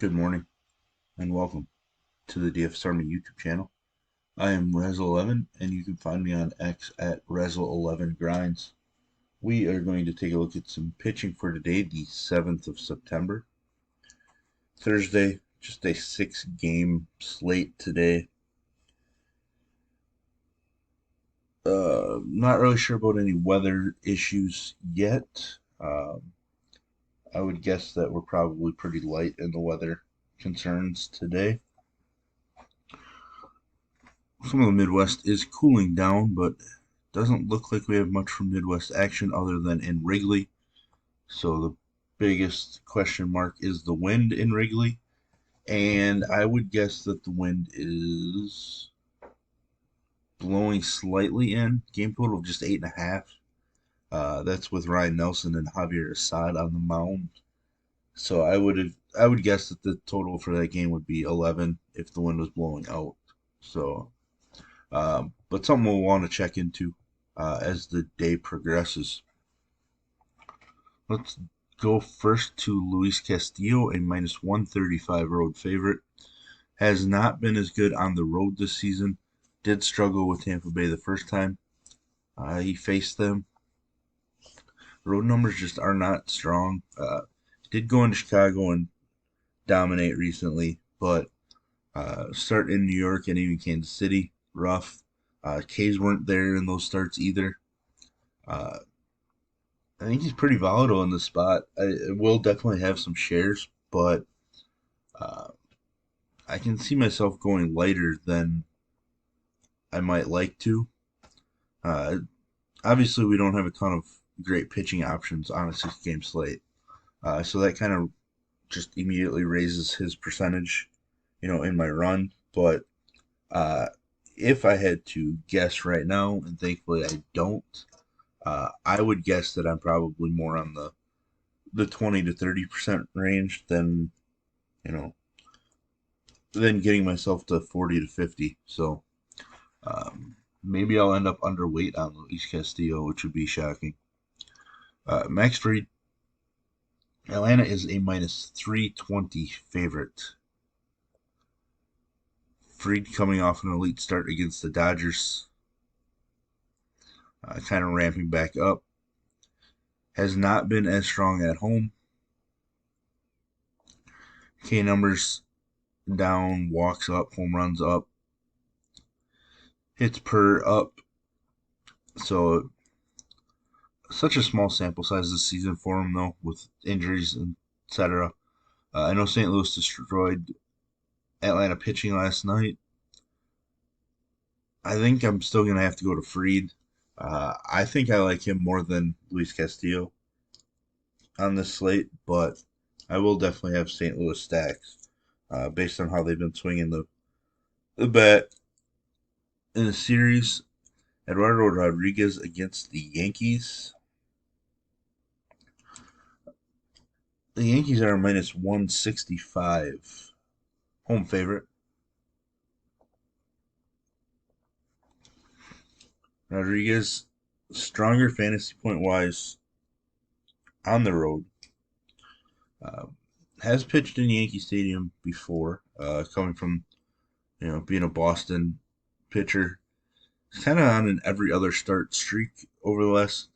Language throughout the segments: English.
Good morning and welcome to the DFS Army YouTube channel. I am Razzle11 and you can find me on X at Razzle11Grinds. We are going to take a look at some pitching for today, the 7th of September. Thursday, just a 6-game slate today. Not really sure about any weather issues yet. I would guess that we're probably pretty light in the weather concerns today. Some of the Midwest is cooling down, but doesn't look like we have much from Midwest action other than in Wrigley. So the biggest question mark is the wind in Wrigley. And I would guess that the wind is blowing slightly in. Game total of just 8.5. That's with Ryan Nelson and Javier Assad on the mound. So I would guess that the total for that game would be 11 if the wind was blowing out. So but something we'll want to check into as the day progresses. Let's go first to Luis Castillo, a minus 135 road favorite. Has not been as good on the road this season. Did struggle with Tampa Bay the first time he faced them. Road numbers just are not strong. Did go into Chicago and dominate recently, but start in New York and even Kansas City, rough. K's weren't there in those starts either. I think he's pretty volatile in this spot. I will definitely have some shares, but I can see myself going lighter than I might like to. Uh, Obviously, we don't have a ton of great pitching options on a 6-game slate, so that kind of just immediately raises his percentage, in my run. But if I had to guess right now, and thankfully I don't, I would guess that I'm probably more on the 20 to 30% range than you know than getting myself to 40 to 50. So maybe I'll end up underweight on Luis Castillo, which would be shocking. Max Fried, Atlanta is a minus 320 favorite. Fried coming off an elite start against the Dodgers, kind of ramping back up. Has not been as strong at home. K numbers down, walks up, home runs up, hits per up. So such a small sample size this season for him, though, with injuries and etc. I know St. Louis destroyed Atlanta pitching last night. I think I'm still going to have to go to Fried. I think I like him more than Luis Castillo on this slate, but I will definitely have St. Louis stacks based on how they've been swinging the bat in the series. Eduardo Rodriguez against the Yankees. The Yankees are minus 165. Home favorite. Rodriguez, stronger fantasy point wise on the road. Uh, has pitched in Yankee Stadium before, coming from being a Boston pitcher. He's kind of on an every other start streak over the last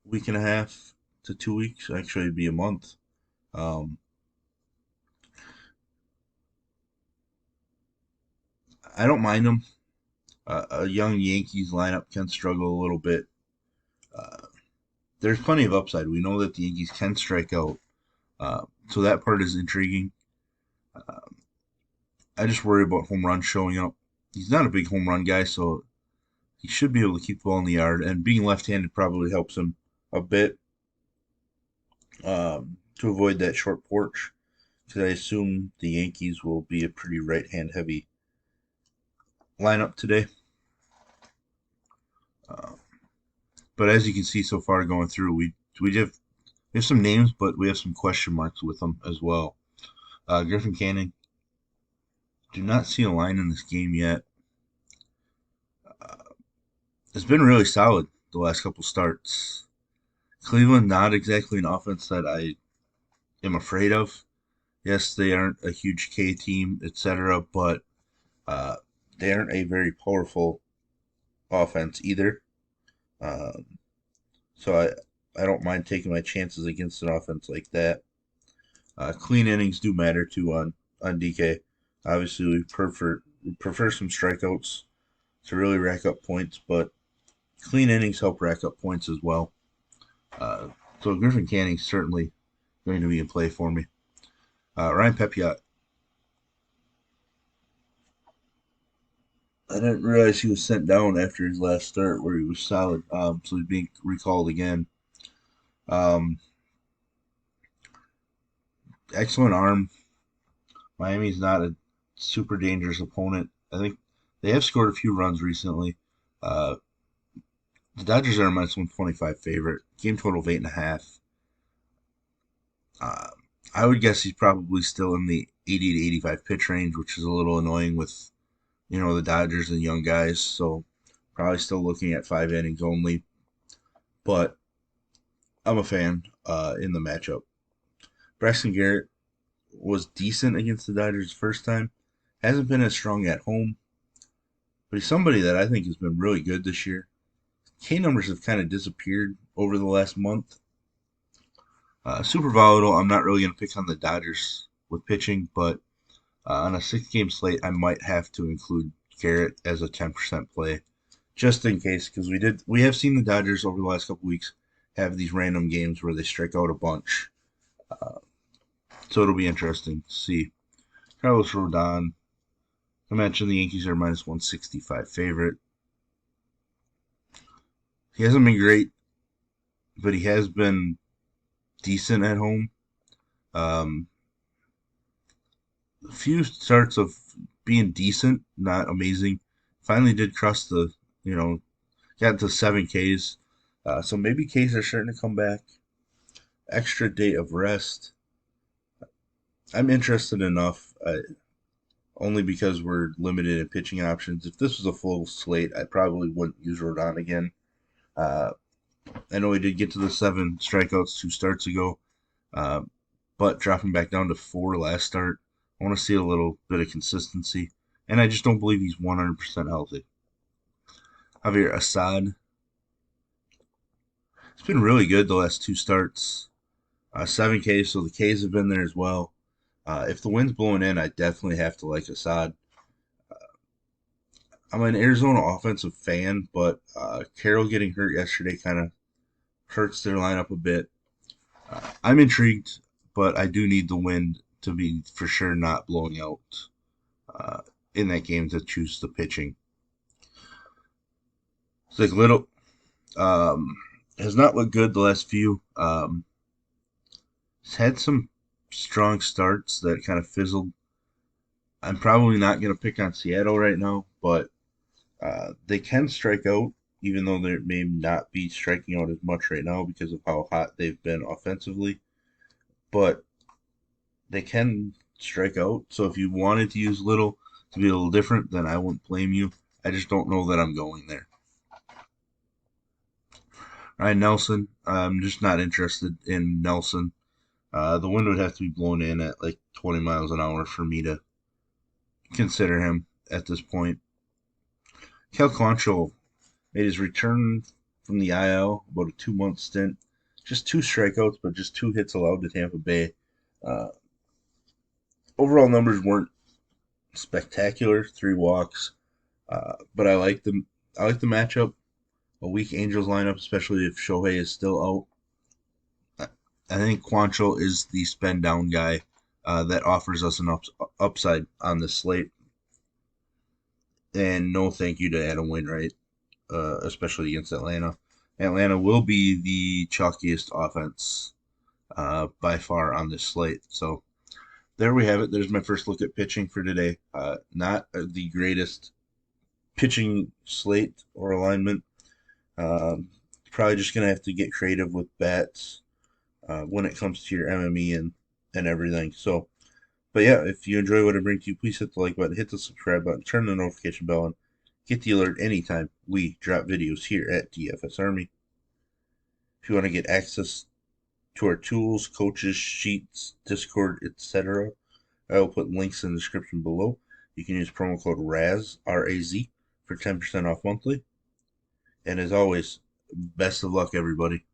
week and a half to 2 weeks. Actually, it'd be a month. Um, I don't mind him. A young Yankees lineup can struggle a little bit. Uh, there's plenty of upside. We know that the Yankees can strike out, so that part is intriguing. Uh, I just worry about home runs showing up. He's not a big home run guy, so he should be able to keep the ball in the yard. And being left-handed probably helps him a bit to avoid that short porch. Because I assume the Yankees will be a pretty right-hand heavy lineup today. But as you can see so far going through, we have some names, but we have some question marks with them as well. Griffin Canning, do not see a line in this game yet. It's been really solid the last couple starts. Cleveland, not exactly an offense that I am afraid of. Yes, they aren't a huge K team, etc., but uh, they aren't a very powerful offense either. Um, so I don't mind taking my chances against an offense like that. Clean innings do matter too on DK. Obviously, we prefer some strikeouts to really rack up points, but clean innings help rack up points as well. Uh, so Griffin Canning's certainly going to be in play for me. Ryan Pepiot, I didn't realize he was sent down after his last start where he was solid. So he's being recalled again. Um, Excellent arm. Miami's not a super dangerous opponent. I think they have scored a few runs recently. Uh, the Dodgers are a minus 125 favorite. Game total of 8.5. Uh, I would guess he's probably still in the 80 to 85 pitch range, which is a little annoying with the Dodgers and young guys. So probably still looking at 5 innings only. But I'm a fan in the matchup. Braxton Garrett was decent against the Dodgers first time. Hasn't been as strong at home, but he's somebody that I think has been really good this year. K numbers have kind of disappeared over the last month. Super volatile. I'm not really going to pick on the Dodgers with pitching, but on a 6 game slate, I might have to include Garrett as a 10% play, just in case, because we have seen the Dodgers over the last couple weeks have these random games where they strike out a bunch. Uh, so it'll be interesting to see. Carlos Rodon. I mentioned the Yankees are minus 165 favorite. He hasn't been great, but he has been decent at home. Um, a few starts of being decent, not amazing. Finally did cross got to 7 Ks. So maybe Ks are starting to come back. Extra day of rest. I'm interested enough, only because we're limited in pitching options. If this was a full slate, I probably wouldn't use Rodon again. Uh, I know he did get to the 7 strikeouts 2 starts ago, uh, but dropping back down to 4 last start, I want to see a little bit of consistency, and I just don't believe he's 100% healthy. Javier Assad, it's been really good the last 2 starts. 7 Ks, so the Ks have been there as well. If the wind's blowing in, I definitely have to like Assad. I'm an Arizona offensive fan, but Carroll getting hurt yesterday kind of hurts their lineup a bit. I'm intrigued, but I do need the wind to be for sure not blowing out uh, in that game to choose the pitching. It's like Little um, has not looked good the last few. He's had some strong starts that kind of fizzled. I'm probably not going to pick on Seattle right now, but they can strike out, even though they may not be striking out as much right now because of how hot they've been offensively. But they can strike out. So if you wanted to use Little to be a little different, then I wouldn't blame you. I just don't know that I'm going there. Ryan Nelson, I'm just not interested in Nelson. The wind would have to be blown in at like 20 miles an hour for me to consider him at this point. Cal Quantrill made his return from the IL, about a 2 month stint. Just 2 strikeouts, but just 2 hits allowed to Tampa Bay. Uh, Overall numbers weren't spectacular, 3 walks, but I like them. I like the matchup. A weak Angels lineup, especially if Shohei is still out. I think Quantrill is the spend down guy that offers us an upside on this slate. And no thank you to Adam Wainwright, especially against Atlanta. Atlanta will be the chalkiest offense by far on this slate. So there we have it. There's my first look at pitching for today. Not the greatest pitching slate or alignment. Probably just going to have to get creative with bats when it comes to your MME and everything. So, but yeah, if you enjoy what I bring to you, please hit the like button, hit the subscribe button, turn the notification bell on, get the alert anytime we drop videos here at DFS Army. If you want to get access to our tools, coaches, sheets, Discord, etc. I will put links in the description below. You can use promo code RAZ, R-A-Z, for 10% off monthly. And as always, best of luck, everybody.